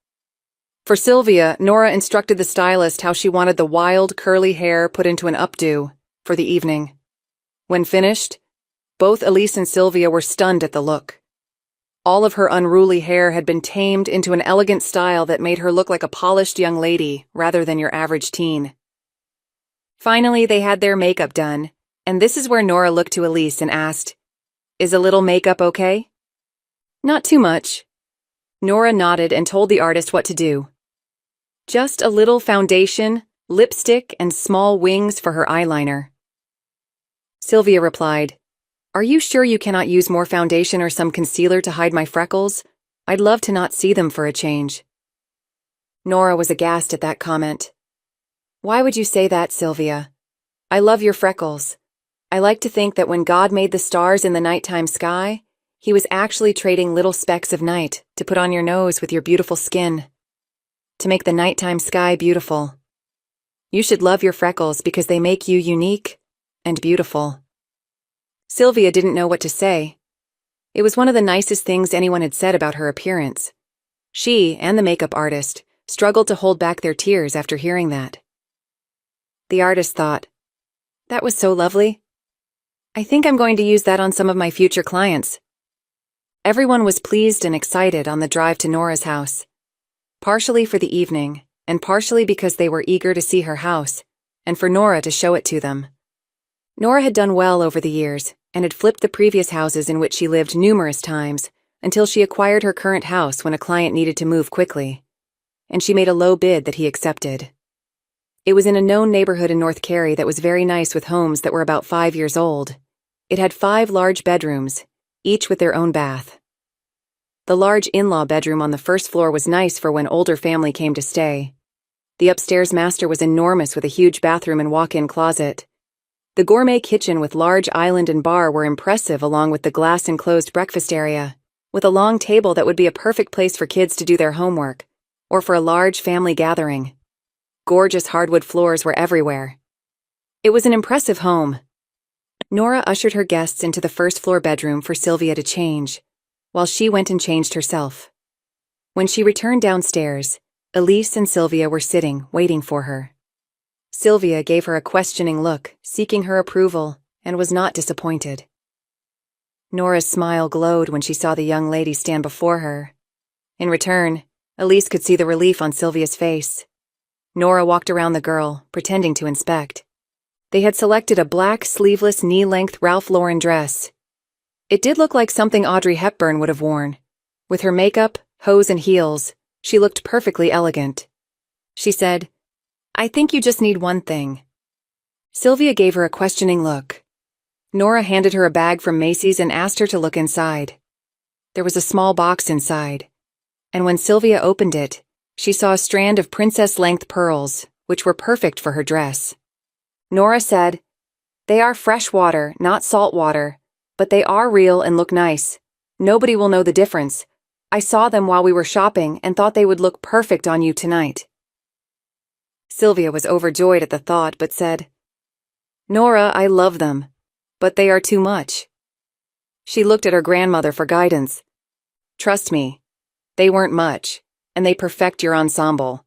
[SPEAKER 1] For Sylvia, Nora instructed the stylist how she wanted the wild, curly hair put into an updo for the evening. When finished, both Elise and Sylvia were stunned at the look. All of her unruly hair had been tamed into an elegant style that made her look like a polished young lady rather than your average teen. Finally, they had their makeup done, and this is where Nora looked to Elise and asked, "Is a little makeup okay?" "Not too much." Nora nodded and told the artist what to do. Just a little foundation, lipstick, and small wings for her eyeliner. Sylvia replied, "Are you sure you cannot use more foundation or some concealer to hide my freckles? I'd love to not see them for a change." Nora was aghast at that comment. "Why would you say that, Sylvia? I love your freckles. I like to think that when God made the stars in the nighttime sky, He was actually trading little specks of night to put on your nose with your beautiful skin. To make the nighttime sky beautiful. You should love your freckles because they make you unique and beautiful." Sylvia didn't know what to say. It was one of the nicest things anyone had said about her appearance. She and the makeup artist struggled to hold back their tears after hearing that. The artist thought, "That was so lovely. I think I'm going to use that on some of my future clients." Everyone was pleased and excited on the drive to Nora's house, partially for the evening, and partially because they were eager to see her house, and for Nora to show it to them. Nora had done well over the years, and had flipped the previous houses in which she lived numerous times, until she acquired her current house when a client needed to move quickly, and she made a low bid that he accepted. It was in a known neighborhood in North Cary that was very nice with homes that were about 5 years old. It had 5 large bedrooms, each with their own bath. The large in-law bedroom on the first floor was nice for when older family came to stay. The upstairs master was enormous with a huge bathroom and walk-in closet. The gourmet kitchen with large island and bar were impressive along with the glass-enclosed breakfast area, with a long table that would be a perfect place for kids to do their homework, or for a large family gathering. Gorgeous hardwood floors were everywhere. It was an impressive home. Nora ushered her guests into the first-floor bedroom for Sylvia to change, while she went and changed herself. When she returned downstairs, Elise and Sylvia were sitting, waiting for her. Sylvia gave her a questioning look, seeking her approval, and was not disappointed. Nora's smile glowed when she saw the young lady stand before her. In return, Elise could see the relief on Sylvia's face. Nora walked around the girl, pretending to inspect. They had selected a black, sleeveless, knee-length Ralph Lauren dress. It did look like something Audrey Hepburn would have worn. With her makeup, hose, and heels, she looked perfectly elegant. She said, "I think you just need one thing." Sylvia gave her a questioning look. Nora handed her a bag from Macy's and asked her to look inside. There was a small box inside, and when Sylvia opened it, she saw a strand of princess-length pearls, which were perfect for her dress. Nora said, "They are fresh water, not salt water, but they are real and look nice. Nobody will know the difference. I saw them while we were shopping and thought they would look perfect on you tonight." Sylvia was overjoyed at the thought, but said, "Nora, I love them, but they are too much." She looked at her grandmother for guidance. "Trust me, they weren't much, and they perfect your ensemble.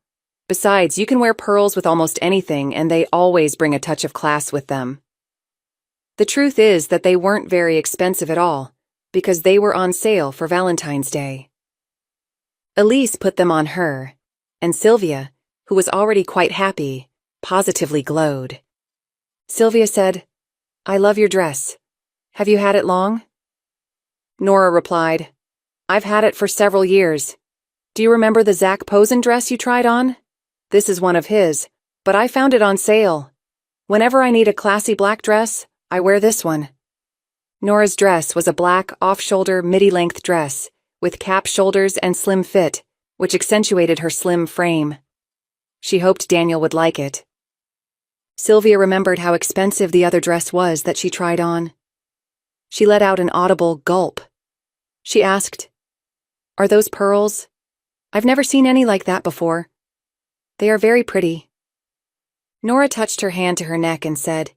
[SPEAKER 1] Besides, you can wear pearls with almost anything, and they always bring a touch of class with them." The truth is that they weren't very expensive at all, because they were on sale for Valentine's Day. Elise put them on her, and Sylvia, who was already quite happy, positively glowed. Sylvia said, "I love your dress. Have you had it long?" Nora replied, "I've had it for several years. Do you remember the Zac Posen dress you tried on? This is one of his, but I found it on sale. Whenever I need a classy black dress, I wear this one." Nora's dress was a black, off-shoulder, midi-length dress, with cap shoulders and slim fit, which accentuated her slim frame. She hoped Daniel would like it. Sylvia remembered how expensive the other dress was that she tried on. She let out an audible gulp. She asked, "Are those pearls? I've never seen any like that before. They are very pretty." Nora touched her hand to her neck and said,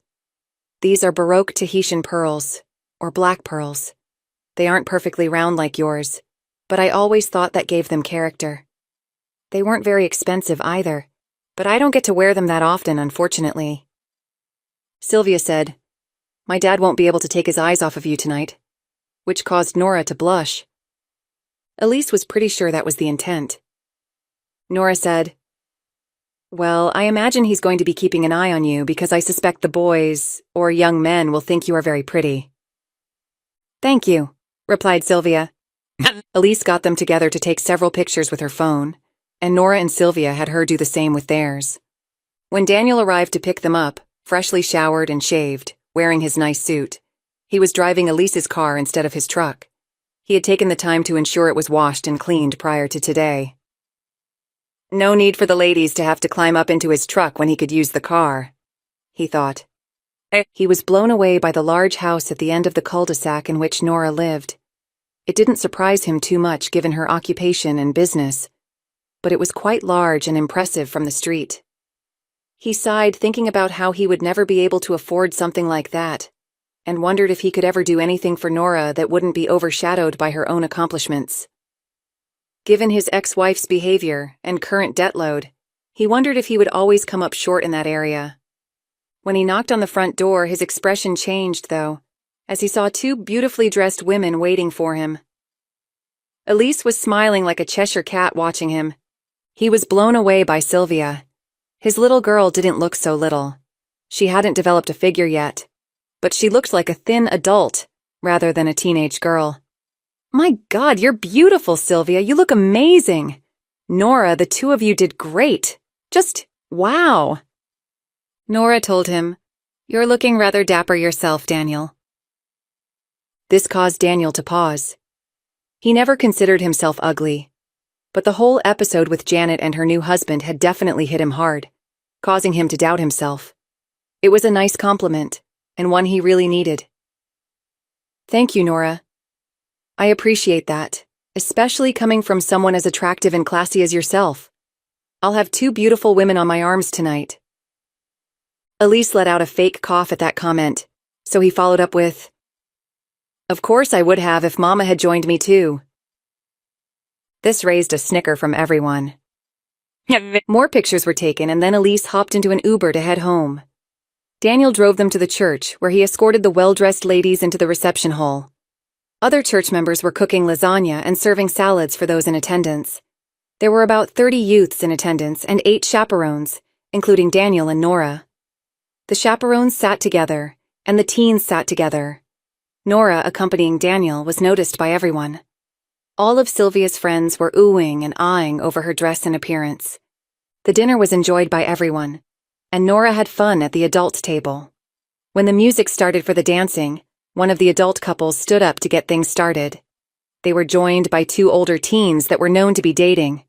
[SPEAKER 1] "These are Baroque Tahitian pearls, or black pearls. They aren't perfectly round like yours, but I always thought that gave them character. They weren't very expensive either, but I don't get to wear them that often, unfortunately." Sylvia said, "My dad won't be able to take his eyes off of you tonight," which caused Nora to blush. Elise was pretty sure that was the intent. Nora said, "Well, I imagine he's going to be keeping an eye on you because I suspect the boys, or young men, will think you are very pretty." "Thank you," replied Sylvia. Elise got them together to take several pictures with her phone, and Nora and Sylvia had her do the same with theirs. When Daniel arrived to pick them up, freshly showered and shaved, wearing his nice suit, he was driving Elise's car instead of his truck. He had taken the time to ensure it was washed and cleaned prior to today. No need for the ladies to have to climb up into his truck when he could use the car, he thought. He was blown away by the large house at the end of the cul-de-sac in which Nora lived. It didn't surprise him too much given her occupation and business, but it was quite large and impressive from the street. He sighed thinking about how he would never be able to afford something like that, and wondered if he could ever do anything for Nora that wouldn't be overshadowed by her own accomplishments. Given his ex-wife's behavior and current debt load, he wondered if he would always come up short in that area. When he knocked on the front door, his expression changed, though, as he saw two beautifully dressed women waiting for him. Elise was smiling like a Cheshire cat watching him. He was blown away by Sylvia. His little girl didn't look so little. She hadn't developed a figure yet, but she looked like a thin adult rather than a teenage girl. "My God, you're beautiful, Sylvia. You look amazing. Nora, the two of you did great. Just wow." Nora told him, "You're looking rather dapper yourself, Daniel." This caused Daniel to pause. He never considered himself ugly, but the whole episode with Janet and her new husband had definitely hit him hard, causing him to doubt himself. It was a nice compliment, and one he really needed. "Thank you, Nora. I appreciate that, especially coming from someone as attractive and classy as yourself. I'll have two beautiful women on my arms tonight." Elise let out a fake cough at that comment, so he followed up with, "Of course I would have if Mama had joined me too." This raised a snicker from everyone. More pictures were taken, and then Elise hopped into an Uber to head home. Daniel drove them to the church, where he escorted the well-dressed ladies into the reception hall. Other church members were cooking lasagna and serving salads for those in attendance. There were about 30 youths in attendance and 8 chaperones, including Daniel and Nora. The chaperones sat together, and the teens sat together. Nora, accompanying Daniel, was noticed by everyone. All of Sylvia's friends were oohing and aahing over her dress and appearance. The dinner was enjoyed by everyone, and Nora had fun at the adult table. When the music started for the dancing, one of the adult couples stood up to get things started. They were joined by two older teens that were known to be dating.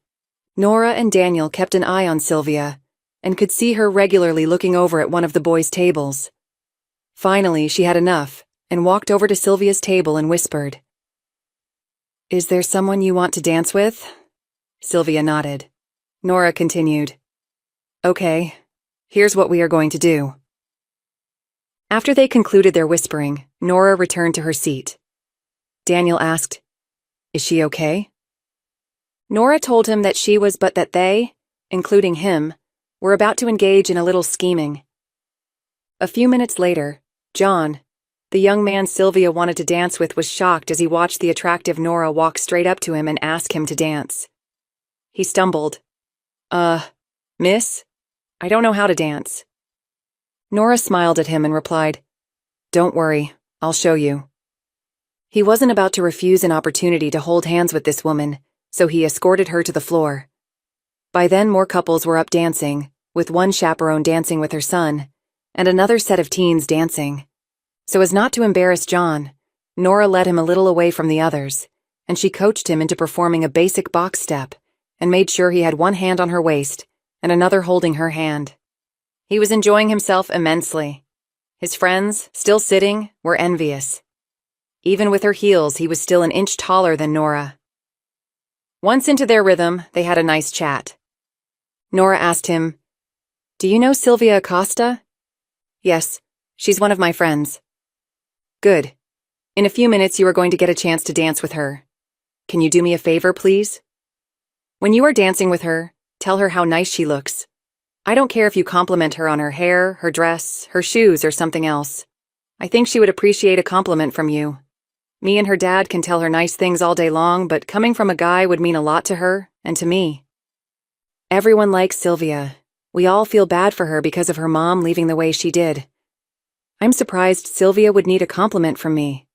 [SPEAKER 1] Nora and Daniel kept an eye on Sylvia, and could see her regularly looking over at one of the boys' tables. Finally, she had enough, and walked over to Sylvia's table and whispered, "Is there someone you want to dance with?" Sylvia nodded. Nora continued, "Okay, here's what we are going to do." After they concluded their whispering, Nora returned to her seat. Daniel asked, "Is she okay?" Nora told him that she was, but that they, including him, were about to engage in a little scheming. A few minutes later, John, the young man Sylvia wanted to dance with, was shocked as he watched the attractive Nora walk straight up to him and ask him to dance. He stumbled. Miss? I don't know how to dance." Nora smiled at him and replied, "Don't worry, I'll show you." He wasn't about to refuse an opportunity to hold hands with this woman, so he escorted her to the floor. By then, more couples were up dancing, with one chaperone dancing with her son, and another set of teens dancing. So as not to embarrass John, Nora led him a little away from the others, and she coached him into performing a basic box step, and made sure he had one hand on her waist and another holding her hand. He was enjoying himself immensely. His friends, still sitting, were envious. Even with her heels, he was still an inch taller than Nora. Once into their rhythm, they had a nice chat. Nora asked him, "Do you know Sylvia Acosta?" "Yes, she's one of my friends." "Good. In a few minutes you are going to get a chance to dance with her. Can you do me a favor, please? When you are dancing with her, tell her how nice she looks. I don't care if you compliment her on her hair, her dress, her shoes, or something else. I think she would appreciate a compliment from you. Me and her dad can tell her nice things all day long, but coming from a guy would mean a lot to her and to me. Everyone likes Sylvia. We all feel bad for her because of her mom leaving the way she did. I'm surprised Sylvia would need a compliment from me."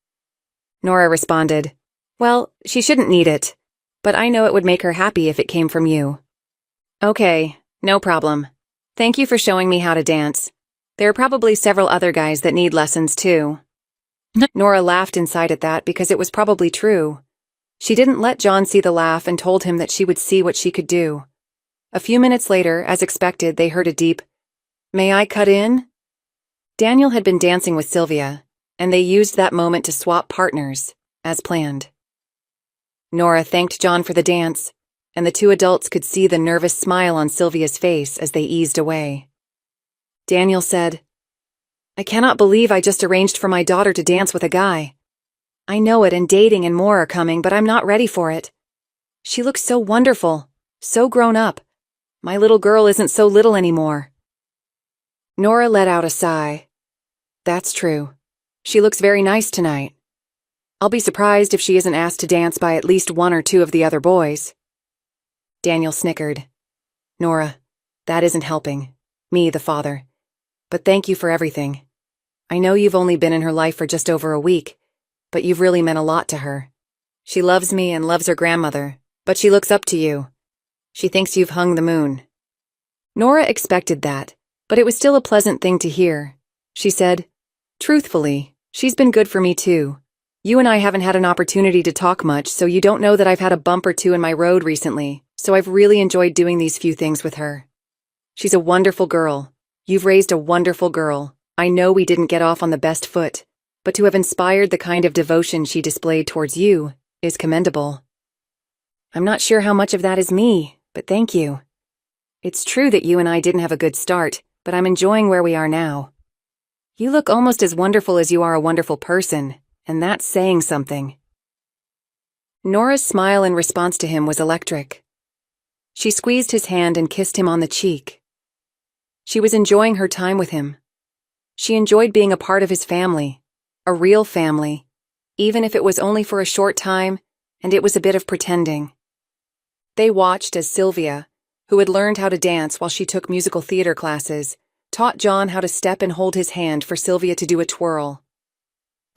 [SPEAKER 1] Nora responded, "Well, she shouldn't need it, but I know it would make her happy if it came from you." "Okay, no problem. Thank you for showing me how to dance. There are probably several other guys that need lessons too." Nora laughed inside at that because it was probably true. She didn't let John see the laugh and told him that she would see what she could do. A few minutes later, as expected, they heard a deep, "May I cut in?" Daniel had been dancing with Sylvia, and they used that moment to swap partners, as planned. Nora thanked John for the dance, and the two adults could see the nervous smile on Sylvia's face as they eased away. Daniel said, "I cannot believe I just arranged for my daughter to dance with a guy. I know it, and dating and more are coming, but I'm not ready for it. She looks so wonderful, so grown up. My little girl isn't so little anymore." Nora let out a sigh. "That's true. She looks very nice tonight. I'll be surprised if she isn't asked to dance by at least one or two of the other boys." Daniel snickered. "Nora, that isn't helping. Me, the father. But thank you for everything. I know you've only been in her life for just over a week, but you've really meant a lot to her. She loves me and loves her grandmother, but she looks up to you. She thinks you've hung the moon." Nora expected that, but it was still a pleasant thing to hear. She said, "Truthfully, she's been good for me too. You and I haven't had an opportunity to talk much, so you don't know that I've had a bump or two in my road recently, so I've really enjoyed doing these few things with her. She's a wonderful girl. You've raised a wonderful girl. I know we didn't get off on the best foot, but to have inspired the kind of devotion she displayed towards you is commendable. I'm not sure how much of that is me, but thank you. It's true that you and I didn't have a good start, but I'm enjoying where we are now. You look almost as wonderful as you are a wonderful person, and that's saying something." Nora's smile in response to him was electric. She squeezed his hand and kissed him on the cheek. She was enjoying her time with him. She enjoyed being a part of his family, a real family, even if it was only for a short time, and it was a bit of pretending. They watched as Sylvia, who had learned how to dance while she took musical theater classes, taught John how to step and hold his hand for Sylvia to do a twirl.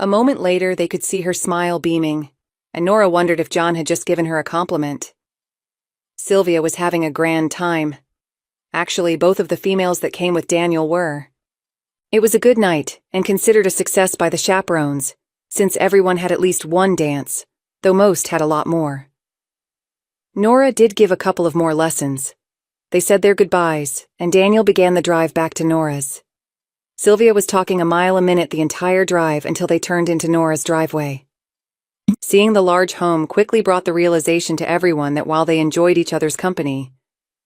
[SPEAKER 1] A moment later, they could see her smile beaming, and Nora wondered if John had just given her a compliment. Sylvia was having a grand time. Actually, both of the females that came with Daniel were. It was a good night, and considered a success by the chaperones, since everyone had at least one dance, though most had a lot more. Nora did give a couple of more lessons. They said their goodbyes, and Daniel began the drive back to Nora's. Sylvia was talking a mile a minute the entire drive until they turned into Nora's driveway. Seeing the large home quickly brought the realization to everyone that while they enjoyed each other's company,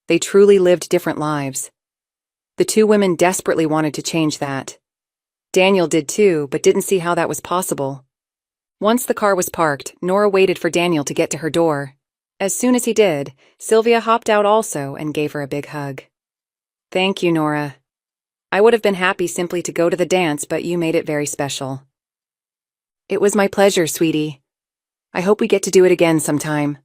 [SPEAKER 1] they truly lived different lives. The two women desperately wanted to change that. Daniel did too, but didn't see how that was possible. Once the car was parked, Nora waited for Daniel to get to her door. As soon as he did, Sylvia hopped out also and gave her a big hug. "Thank you, Nora. I would have been happy simply to go to the dance, but you made it very special." "It was my pleasure, sweetie. I hope we get to do it again sometime."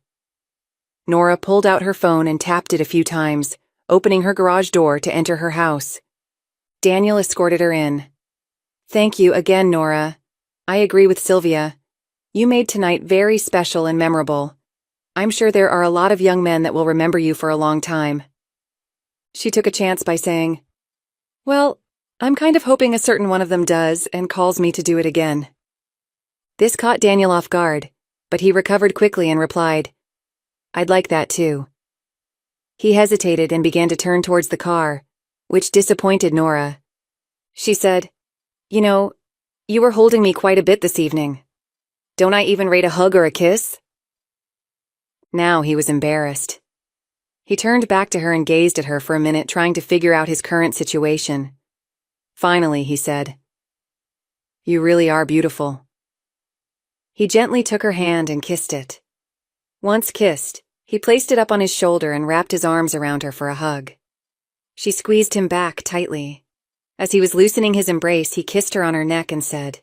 [SPEAKER 1] Nora pulled out her phone and tapped it a few times, opening her garage door to enter her house. Daniel escorted her in. "Thank you again, Nora. I agree with Sylvia. You made tonight very special and memorable. I'm sure there are a lot of young men that will remember you for a long time." She took a chance by saying, "Well, I'm kind of hoping a certain one of them does and calls me to do it again." This caught Daniel off guard, but he recovered quickly and replied, "I'd like that too." He hesitated and began to turn towards the car, which disappointed Nora. She said, "You know, you were holding me quite a bit this evening. Don't I even rate a hug or a kiss?" Now he was embarrassed. He turned back to her and gazed at her for a minute, trying to figure out his current situation. Finally, he said, "You really are beautiful." He gently took her hand and kissed it. Once kissed, he placed it up on his shoulder and wrapped his arms around her for a hug. She squeezed him back tightly. As he was loosening his embrace, he kissed her on her neck and said,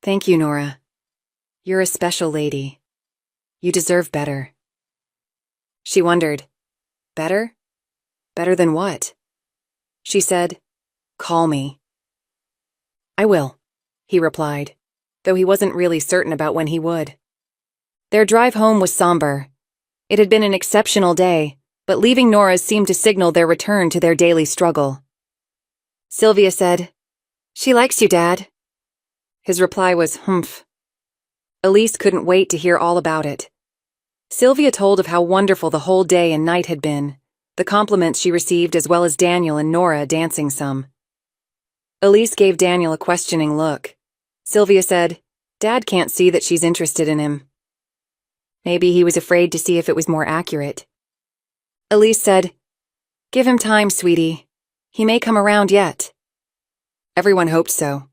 [SPEAKER 1] "Thank you, Nora. You're a special lady. You deserve better." She wondered, "Better? Better than what?" She said, "Call me." "I will," he replied, though he wasn't really certain about when he would. Their drive home was somber. It had been an exceptional day, but leaving Nora's seemed to signal their return to their daily struggle. Sylvia said, "She likes you, Dad." His reply was, "Humph." Elise couldn't wait to hear all about it. Sylvia told of how wonderful the whole day and night had been, the compliments she received as well as Daniel and Nora dancing some. Elise gave Daniel a questioning look. Sylvia said, "Dad can't see that she's interested in him." Maybe he was afraid to see if it was more accurate. Elise said, "Give him time, sweetie. He may come around yet." Everyone hoped so.